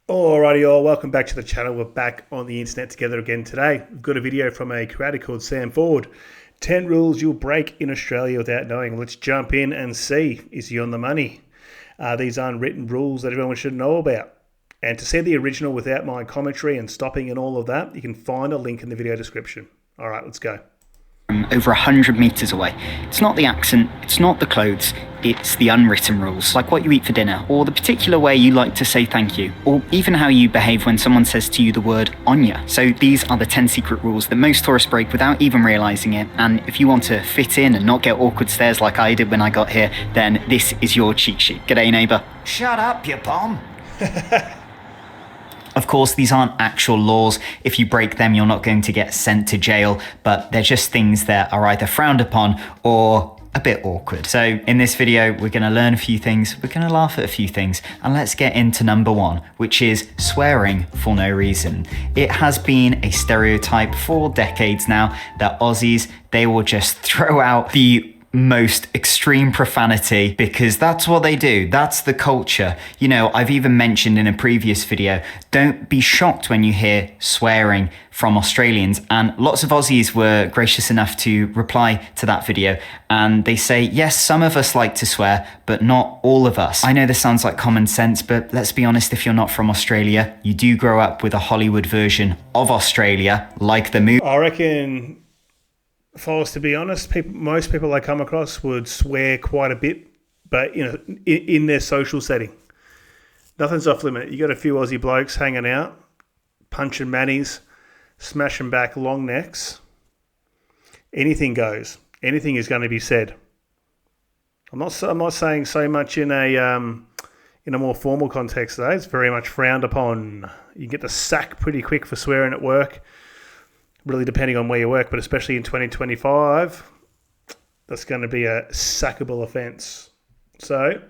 Alrighty all, welcome back to the channel. We're back on the internet together again today. We've got a video from a creator called Sam Ford. 10 rules you'll break in Australia without knowing. Let's jump in and see, is he on the money? These unwritten rules that everyone should know about. And to see the original without my commentary and stopping and all of that, you can find a link in the video description. Alright, let's go. Over 100 meters away. It's not the accent, it's not the clothes, it's the unwritten rules, like what you eat for dinner, or the particular way you like to say thank you, or even how you behave when someone says to you the word Onya. So these are the 10 secret rules that most tourists break without even realizing it, and if you want to fit in and not get awkward stares like I did when I got here, then this is your cheat sheet. G'day neighbour. Shut up, you bomb. Of course, these aren't actual laws. If you break them, you're not going to get sent to jail, but they're just things that are either frowned upon or a bit awkward. So in this video, we're going to learn a few things, we're going to laugh at a few things, and let's get into number one, which is swearing for no reason. It has been a stereotype for decades now that Aussies, they will just throw out the most extreme profanity because that's what they do. That's the culture. You know, I've even mentioned in a previous video, don't be shocked when you hear swearing from Australians, and lots of Aussies were gracious enough to reply to that video, and they say, yes, some of us like to swear, but not all of us. I know this sounds like common sense, but let's be honest, if you're not from Australia, you do grow up with a Hollywood version of Australia, like the movie. I reckon, if I was to be honest, most people I come across would swear quite a bit, but you know, in their social setting. Nothing's off limit. You got a few Aussie blokes hanging out, punching mannies, smashing back long necks. Anything goes. Anything is going to be said. I'm not saying so much in a more formal context though. It's very much frowned upon. You get the sack pretty quick for swearing at work. Really depending on where you work, but especially in 2025, that's going to be a sackable offence. So,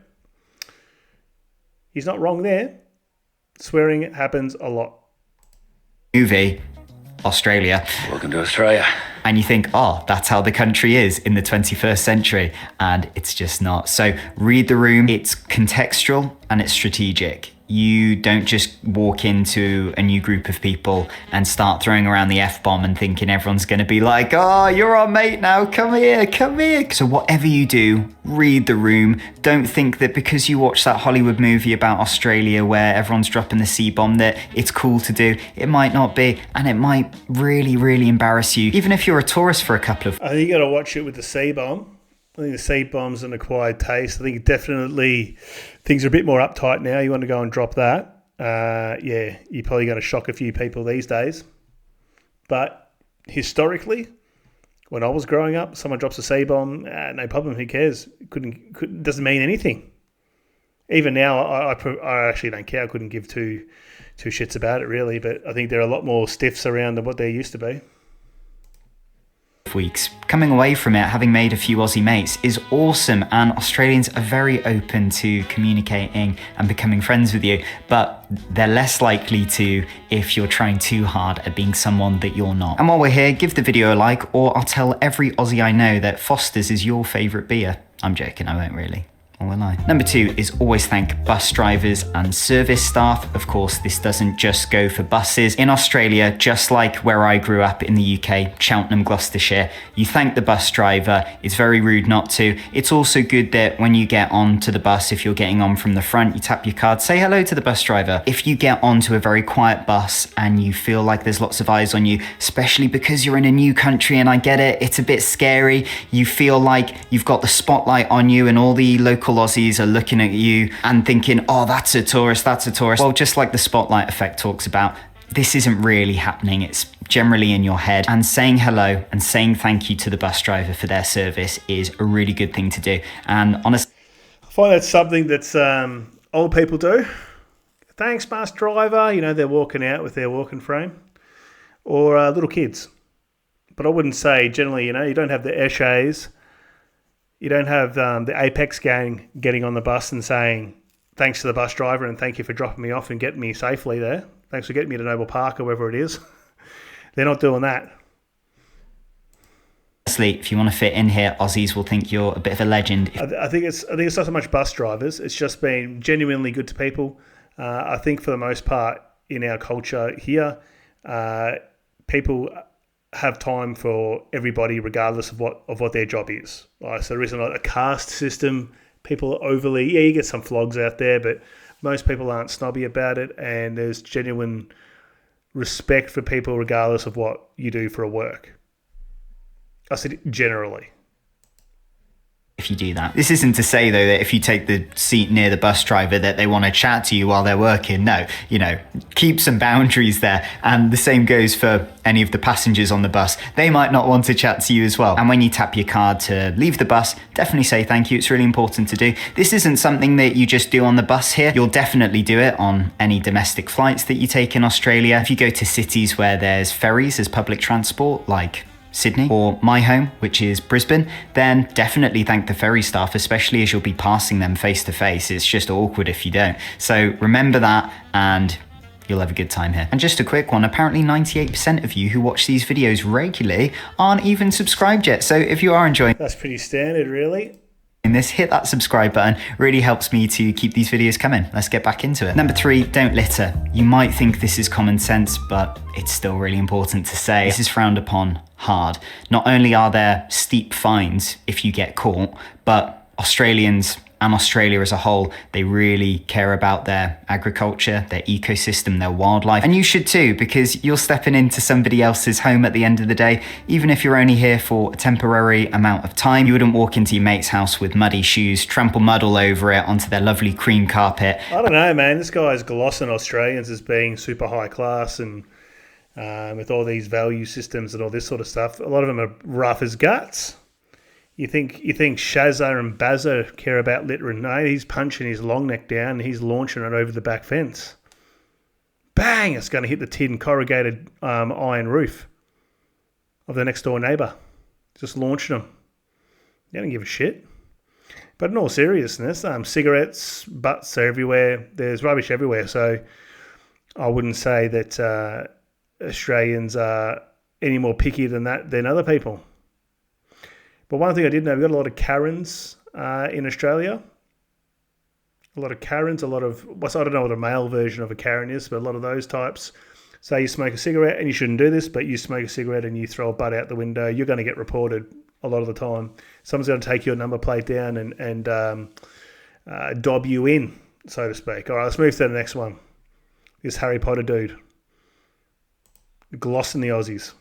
he's not wrong there. Swearing happens a lot. Movie, Australia. Welcome to Australia. And you think, oh, that's how the country is in the 21st century. And it's just not. So read the room. It's contextual and it's strategic. You don't just walk into a new group of people and start throwing around the F-bomb and thinking everyone's going to be like, oh, you're our mate now, come here, come here. So whatever you do, read the room. Don't think that because you watch that Hollywood movie about Australia where everyone's dropping the C-bomb that it's cool to do. It might not be, and it might really, really embarrass you, even if you're a tourist for a couple of... I think you got to watch it with the C-bomb. I think the C-bomb's an acquired taste. I think definitely things are a bit more uptight now. You want to go and drop that. Yeah, you're probably going to shock a few people these days. But historically, when I was growing up, someone drops a C-bomb, no problem, who cares? It doesn't mean anything. Even now, I actually don't care. I couldn't give two shits about it, really. But I think there are a lot more stiffs around than what there used to be. Weeks. Coming away from it, having made a few Aussie mates, is awesome, and Australians are very open to communicating and becoming friends with you, but they're less likely to if you're trying too hard at being someone that you're not. And while we're here, give the video a like, or I'll tell every Aussie I know that Foster's is your favourite beer. I'm joking, I won't really. Or will I? Number two is always thank bus drivers and service staff. Of course, this doesn't just go for buses. In Australia, just like where I grew up in the UK, Cheltenham, Gloucestershire, you thank the bus driver. It's very rude not to. It's also good that when you get onto the bus, if you're getting on from the front, you tap your card, say hello to the bus driver. If you get onto a very quiet bus and you feel like there's lots of eyes on you, especially because you're in a new country, and I get it, it's a bit scary. You feel like you've got the spotlight on you and all the local Aussies are looking at you and thinking, oh, that's a tourist, that's a tourist. Well, just like the spotlight effect talks about, this isn't really happening. It's generally in your head. And saying hello and saying thank you to the bus driver for their service is a really good thing to do. And honestly, I find that's something that's old people do. Thanks, bus driver. You know, they're walking out with their walking frame. Or little kids. But I wouldn't say generally, you know, you don't have the Eshays. You don't have the Apex gang getting on the bus and saying, thanks to the bus driver and thank you for dropping me off and getting me safely there. Thanks for getting me to Noble Park or wherever it is. They're not doing that. Honestly, if you want to fit in here, Aussies will think you're a bit of a legend. I think it's not so much bus drivers. It's just been genuinely good to people. I think for the most part in our culture here, people have time for everybody regardless of what their job is. So there isn't a caste system. People are overly, you get some flogs out there, but most people aren't snobby about it, and there's genuine respect for people regardless of what you do for a work. I said generally. If you do that. This isn't to say though that if you take the seat near the bus driver that they want to chat to you while they're working. No, keep some boundaries there. And the same goes for any of the passengers on the bus. They might not want to chat to you as well. And when you tap your card to leave the bus, definitely say thank you. It's really important to do. This isn't something that you just do on the bus here. You'll definitely do it on any domestic flights that you take in Australia. If you go to cities where there's ferries as public transport, like Sydney or my home, which is Brisbane, then definitely thank the ferry staff, especially as you'll be passing them face to face. It's just awkward if you don't. So remember that, and you'll have a good time here. And just a quick one, apparently 98% of you who watch these videos regularly aren't even subscribed yet. So if you are enjoying That's pretty standard, really. this, hit that subscribe button. Really helps me to keep these videos coming. Let's get back into it. Number 3, don't litter. You might think this is common sense, but it's still really important to say. This is frowned upon hard. Not only are there steep fines if you get caught, but Australians and Australia as a whole, they really care about their agriculture, their ecosystem, their wildlife. And you should too, because you're stepping into somebody else's home at the end of the day. Even if you're only here for a temporary amount of time, you wouldn't walk into your mate's house with muddy shoes, trample mud all over it onto their lovely cream carpet. I don't know, man. This guy's glossing Australians as being super high class and with all these value systems and all this sort of stuff. A lot of them are rough as guts. You think Shazza and Bazza care about littering? No, he's punching his long neck down and he's launching it over the back fence. Bang! It's going to hit the tin corrugated iron roof of the next door neighbour. Just launching them. They don't give a shit. But in all seriousness, cigarettes, butts are everywhere. There's rubbish everywhere. So I wouldn't say that Australians are any more picky than other people. But one thing I did know, we've got a lot of Karens in Australia. A lot of Karens, I don't know what a male version of a Karen is, but a lot of those types. Say you smoke a cigarette, and you shouldn't do this, but you smoke a cigarette and you throw a butt out the window, you're going to get reported a lot of the time. Someone's going to take your number plate down and dob you in, so to speak. All right, let's move to the next one. This Harry Potter dude. Glossing the Aussies.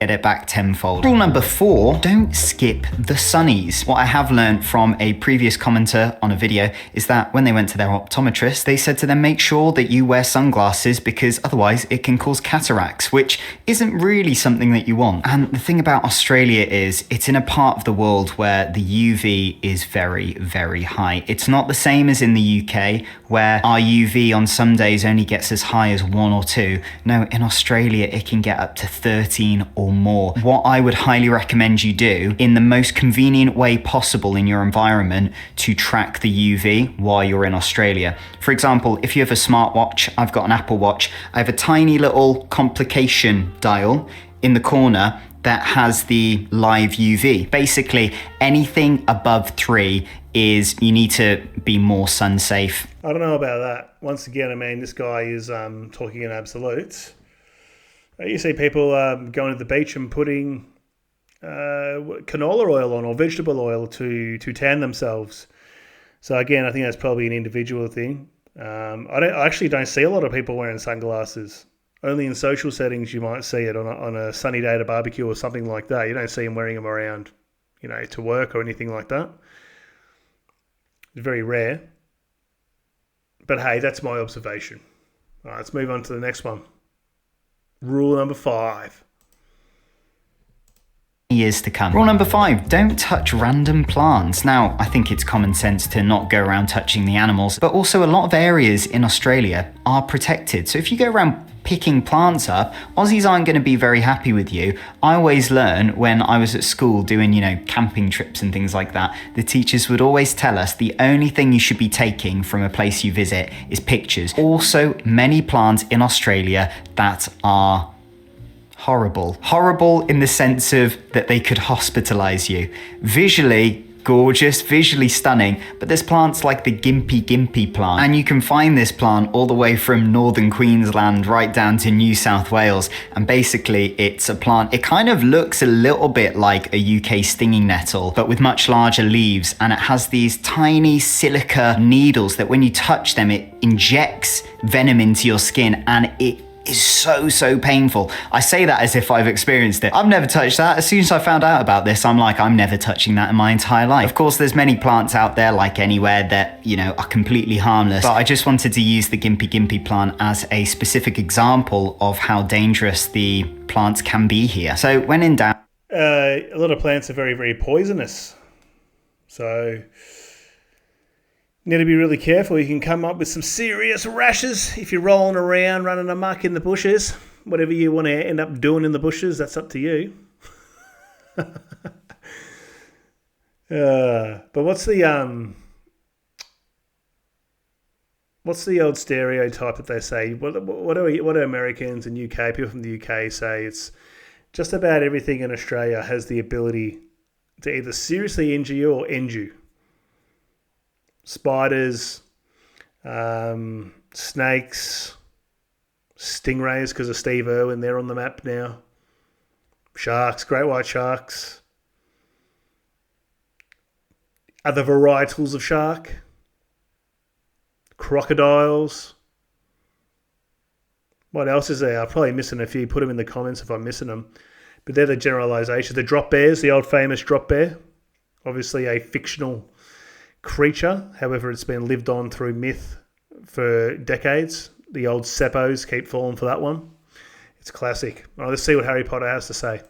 Get it back tenfold. Rule number 4, don't skip the sunnies. What I have learned from a previous commenter on a video is that when they went to their optometrist, they said to them, make sure that you wear sunglasses because otherwise it can cause cataracts, which isn't really something that you want. And the thing about Australia is it's in a part of the world where the UV is very, very high. It's not the same as in the UK where our UV on some days only gets as high as 1 or 2. No, in Australia, it can get up to 13 or more. What I would highly recommend you do in the most convenient way possible in your environment to track the UV while you're in Australia. For example, if you have a smartwatch, I've got an Apple Watch, I have a tiny little complication dial in the corner that has the live UV. Basically, anything above 3 is you need to be more sun safe. I don't know about that. Once again, I mean, this guy is talking in absolutes. You see people going to the beach and putting canola oil on or vegetable oil to tan themselves. So again, I think that's probably an individual thing. I actually don't see a lot of people wearing sunglasses. Only in social settings you might see it on a sunny day at a barbecue or something like that. You don't see them wearing them around, to work or anything like that. It's very rare. But hey, that's my observation. All right, let's move on to the next one. Rule number 5. Years to come. Rule number 5, don't touch random plants. Now, I think it's common sense to not go around touching the animals, but also a lot of areas in Australia are protected. So if you go around picking plants up, Aussies aren't going to be very happy with you. I always learn when I was at school doing, camping trips and things like that, the teachers would always tell us the only thing you should be taking from a place you visit is pictures. Also, many plants in Australia that are horrible in the sense of that they could hospitalize you. Visually, gorgeous, visually stunning, but there's plants like the Gimpy plant, and you can find this plant all the way from northern Queensland right down to New South Wales. And basically it's a plant, it kind of looks a little bit like a UK stinging nettle, but with much larger leaves, and it has these tiny silica needles that when you touch them, it injects venom into your skin, and it is so painful. I say that as if I've experienced it. I've never touched that. As soon as I found out about this, I'm like, I'm never touching that in my entire life. Of course, there's many plants out there, like anywhere, that, you know, are completely harmless. But I just wanted to use the Gimpy plant as a specific example of how dangerous the plants can be here. So when in doubt... a lot of plants are very poisonous. So... you need to be really careful. You can come up with some serious rashes if you're rolling around, running amok in the bushes. Whatever you want to end up doing in the bushes, that's up to you. But what's the old stereotype that they say? What do Americans and UK people from the UK say? It's just about everything in Australia has the ability to either seriously injure you or end you. Spiders, snakes, stingrays because of Steve Irwin, they're on the map now. Sharks, great white sharks. Other varietals of shark. Crocodiles. What else is there? I'm probably missing a few. Put them in the comments if I'm missing them. But they're the generalisations. The drop bears, the old famous drop bear. Obviously a fictional creature, however it's been lived on through myth for decades. The old seppos keep falling for that one. It's classic. All right, let's see what Harry Potter has to say.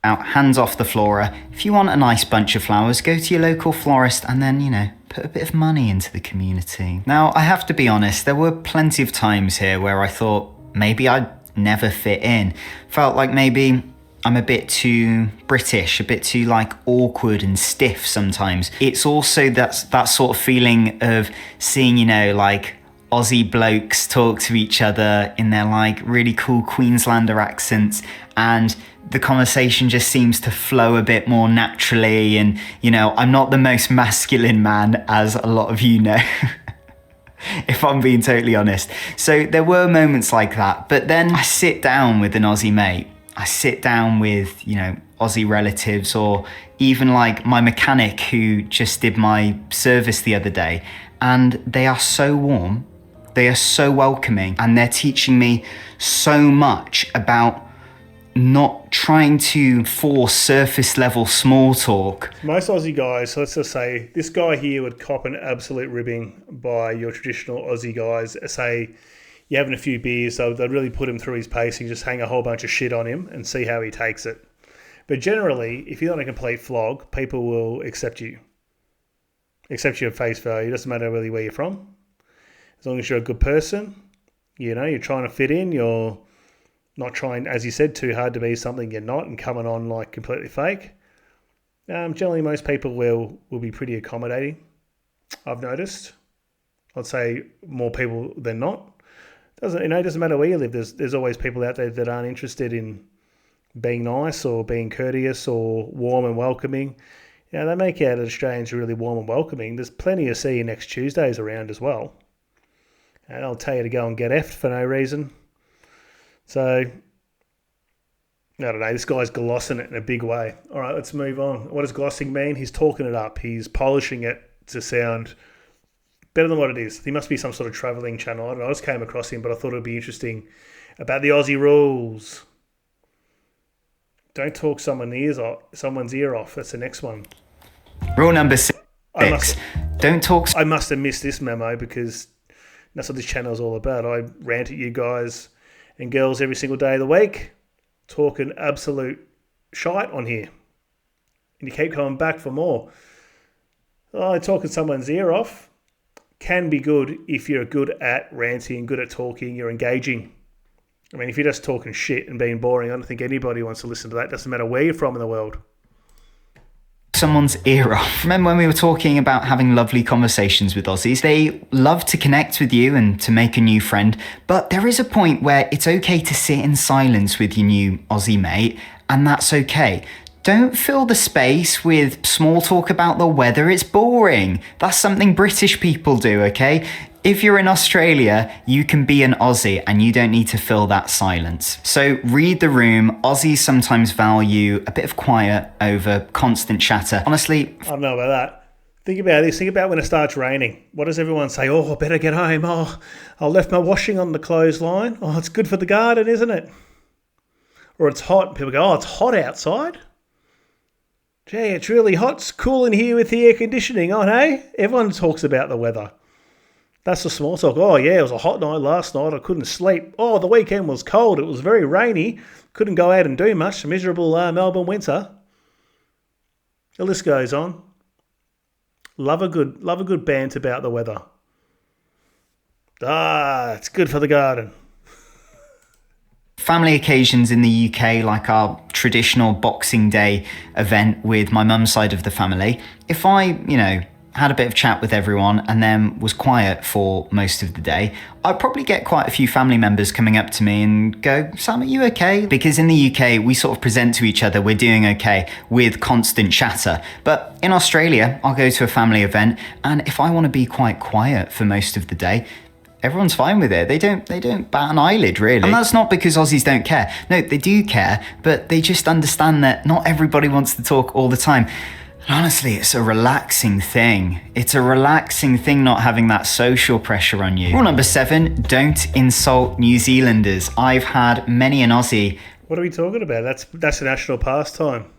Out, hands off the flora. If you want a nice bunch of flowers, go to your local florist and then, you know, put a bit of money into the community. Now, I have to be honest, there were plenty of times here where I thought maybe I'd never fit in. Felt like maybe I'm a bit too British, a bit too like awkward and stiff sometimes. It's also that sort of feeling of seeing, you know, like Aussie blokes talk to each other in their like really cool Queenslander accents, and the conversation just seems to flow a bit more naturally. And, you know, I'm not the most masculine man, as a lot of you know. If I'm being totally honest. So there were moments like that, but then I sit down with an Aussie mate. I sit down with, you know, Aussie relatives, or even like my mechanic who just did my service the other day, and they are so warm, they are so welcoming, and they're teaching me so much about not trying to force surface level small talk. Most Aussie guys, so let's just say this guy here would cop an absolute ribbing by your traditional Aussie guys. Say you're having a few beers, so they'd really put him through his pacing, just hang a whole bunch of shit on him and see how he takes it. But generally, if you're not a complete flog, people will accept you. Accept you at face value. It doesn't matter really where you're from. As long as you're a good person, you know, you're trying to fit in, you're not trying, as you said, too hard to be something you're not and coming on like completely fake. Generally, most people will be pretty accommodating, I've noticed. I'd say more people than not. It doesn't matter where you live. There's always people out there that aren't interested in being nice or being courteous or warm and welcoming. You know, they make out Australians really warm and welcoming. There's plenty of see you next Tuesdays around as well. And I'll tell you to go and get effed for no reason. So, I don't know. This guy's glossing it in a big way. All right, let's move on. What does glossing mean? He's talking it up. He's polishing it to sound better than what it is. He must be some sort of travelling channel. I don't know. I just came across him, but I thought it would be interesting about the Aussie rules. Don't talk someone's ear off. That's the next one. Rule number 6. Don't talk... I must have missed this memo because that's what this channel is all about. I rant at you guys and girls every single day of the week, talking absolute shite on here. And you keep coming back for more. Talking someone's ear off can be good if you're good at ranting, good at talking, you're engaging. I mean, if you're just talking shit and being boring, I don't think anybody wants to listen to that. Doesn't matter where you're from in the world. Someone's ear off. Remember when we were talking about having lovely conversations with Aussies? They love to connect with you and to make a new friend, but there is a point where it's okay to sit in silence with your new Aussie mate, and that's okay. Don't fill the space with small talk about the weather. It's boring. That's something British people do, okay? If you're in Australia, you can be an Aussie and you don't need to fill that silence. So read the room. Aussies sometimes value a bit of quiet over constant chatter. Honestly, I don't know about that. Think about this. Think about when it starts raining. What does everyone say? Oh, I better get home. Oh, I left my washing on the clothesline. Oh, it's good for the garden, isn't it? Or it's hot. People go, oh, it's hot outside. Gee, it's really hot. It's cool in here with the air conditioning on, hey? Everyone talks about the weather. That's the small talk. Oh, yeah, it was a hot night last night. I couldn't sleep. Oh, the weekend was cold. It was very rainy. Couldn't go out and do much. Miserable Melbourne winter. The list goes on. Love a good bant about the weather. Ah, it's good for the garden. Family occasions in the UK, like our traditional Boxing Day event with my mum's side of the family, if I, had a bit of chat with everyone and then was quiet for most of the day, I'd probably get quite a few family members coming up to me and go, Sam, are you okay? Because in the UK, we sort of present to each other we're doing okay with constant chatter. But in Australia, I'll go to a family event, and if I want to be quite quiet for most of the day, everyone's fine with it. They don't bat an eyelid, really. And that's not because Aussies don't care. No, they do care, but they just understand that not everybody wants to talk all the time. And honestly, it's a relaxing thing. It's a relaxing thing not having that social pressure on you. Rule number 7, don't insult New Zealanders. I've had many an Aussie. What are we talking about? That's a national pastime.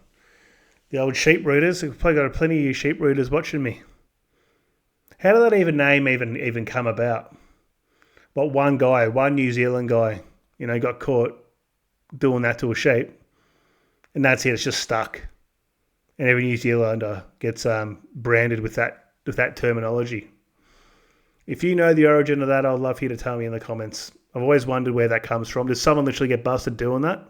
The old sheep rooters. We've probably got plenty of you sheep rooters watching me. How did that name even come about? What one New Zealand guy, got caught doing that to a sheep, and that's it. It's just stuck. And every New Zealander gets branded with that terminology. If you know the origin of that, I'd love for you to tell me in the comments. I've always wondered where that comes from. Does someone literally get busted doing that?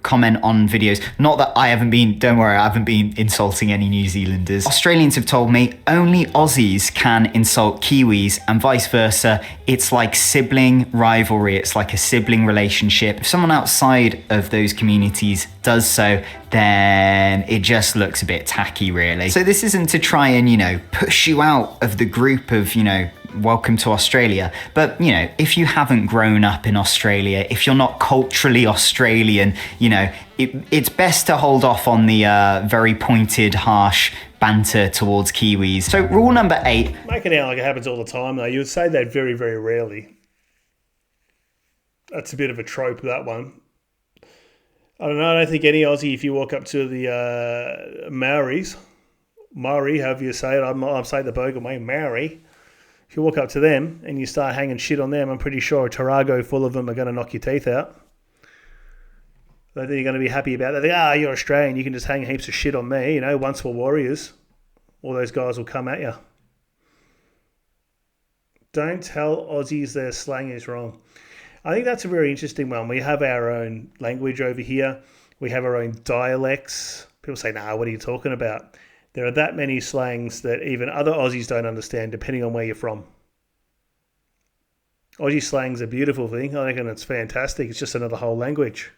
Comment on videos. Not that I haven't been, don't worry, I haven't been insulting any New Zealanders. Australians have told me only Aussies can insult Kiwis and vice versa. It's like sibling rivalry. It's like a sibling relationship. If someone outside of those communities does so, then it just looks a bit tacky, really. So this isn't to try and, push you out of the group of, welcome to Australia. But, if you haven't grown up in Australia, if you're not culturally Australian, it's best to hold off on the very pointed, harsh banter towards Kiwis. So rule number 8. Make it out like it happens all the time, though. You would say that very, very rarely. That's a bit of a trope, that one. I don't know. I don't think any Aussie, if you walk up to the Maori, however you say it, I'm saying the Bogan way, Maori. If you walk up to them and you start hanging shit on them, I'm pretty sure a Tarago full of them are going to knock your teeth out. I think you're going to be happy about that. They go, you're Australian, you can just hang heaps of shit on me. Once we're warriors, all those guys will come at you. Don't tell Aussies their slang is wrong. I think that's a very interesting one. We have our own language over here. We have our own dialects. People say, what are you talking about? There are that many slangs that even other Aussies don't understand, depending on where you're from. Aussie slang's a beautiful thing. I reckon it's fantastic. It's just another whole language.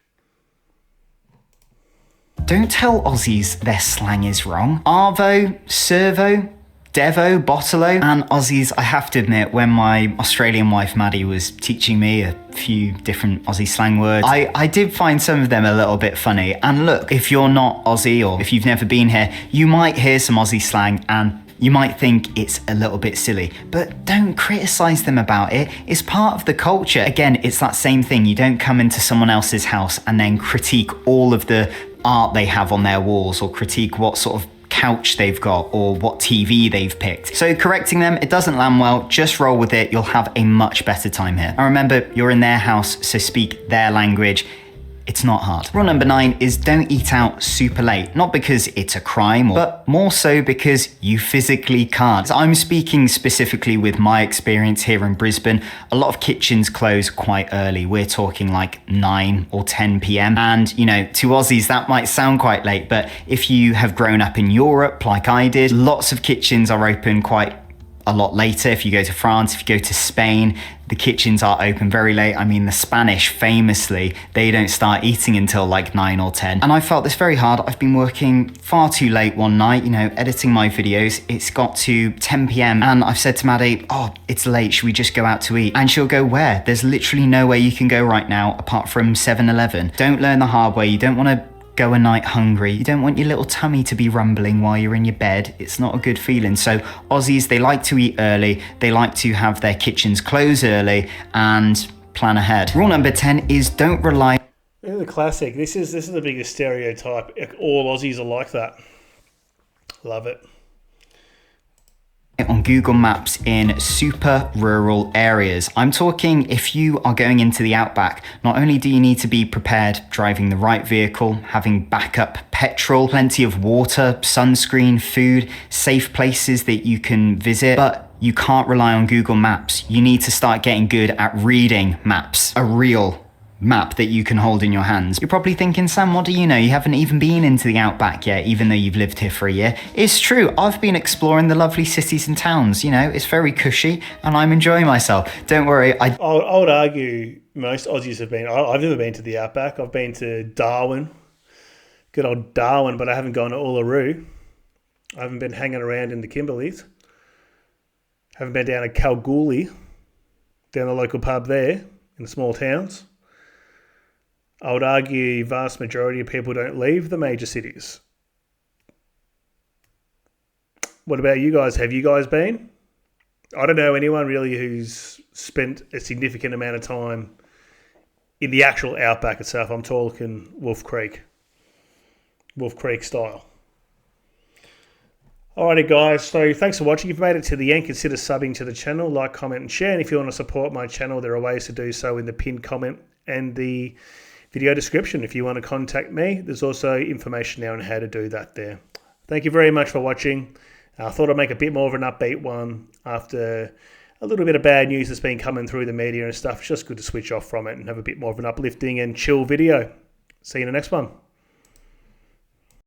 Don't tell Aussies their slang is wrong. Arvo, servo, devo, botolo, and Aussies, I have to admit, when my Australian wife Maddie was teaching me a few different Aussie slang words, I did find some of them a little bit funny. And look, if you're not Aussie or if you've never been here, you might hear some Aussie slang and you might think it's a little bit silly, but don't criticize them about it. It's part of the culture. Again, it's that same thing. You don't come into someone else's house and then critique all of the art they have on their walls or critique what sort of couch they've got or what TV they've picked. So correcting them, it doesn't land well. Just roll with it. You'll have a much better time here. And remember, you're in their house, so speak their language. It's not hard. Rule number 9 is don't eat out super late. Not because it's a crime, but more so because you physically can't. So I'm speaking specifically with my experience here in Brisbane. A lot of kitchens close quite early. We're talking like 9 or 10 p.m. And, to Aussies, that might sound quite late, but if you have grown up in Europe like I did, lots of kitchens are open quite a lot later. If you go to France, if you go to Spain, the kitchens are open very late. I mean, the Spanish famously, they don't start eating until like 9 or 10. And I felt this very hard. I've been working far too late one night, you know, editing my videos. It's got to 10 p.m. and I've said to Maddie, oh, it's late, should we just go out to eat? And she'll go, where? There's literally nowhere you can go right now apart from 7-Eleven. Don't learn the hard way. You don't want to go a night hungry. You don't want your little tummy to be rumbling while you're in your bed. It's not a good feeling. So Aussies, they like to eat early. They like to have their kitchens close early and plan ahead. Rule number 10 is don't rely. This is a classic. This is the biggest stereotype. All Aussies are like that. Love it. On Google Maps in super rural areas. I'm talking if you are going into the outback, not only do you need to be prepared driving the right vehicle, having backup petrol, plenty of water, sunscreen, food, safe places that you can visit, but you can't rely on Google Maps. You need to start getting good at reading maps, a real map that you can hold in your hands. You're probably thinking, Sam, what do you know? You haven't even been into the outback yet, even though you've lived here for a year. It's true. I've been exploring the lovely cities and towns. You know, it's very cushy and I'm enjoying myself. Don't worry. I would argue most Aussies have been. I've never been to the outback. I've been to Darwin, good old Darwin, but I haven't gone to Uluru. I haven't been hanging around in the Kimberleys. Haven't been down to Kalgoorlie, down the local pub there in the small towns. I would argue vast majority of people don't leave the major cities. What about you guys? Have you guys been? I don't know anyone really who's spent a significant amount of time in the actual outback itself. I'm talking Wolf Creek style. Alrighty guys, so thanks for watching. If you've made it to the end, consider subbing to the channel, like, comment and share. And if you want to support my channel, there are ways to do so in the pinned comment and the video description. If you want to contact me, there's also information now on how to do that there. Thank you very much for watching. I thought I'd make a bit more of an upbeat one after a little bit of bad news that's been coming through the media and stuff. It's just good to switch off from it and have a bit more of an uplifting and chill video. See you in the next one.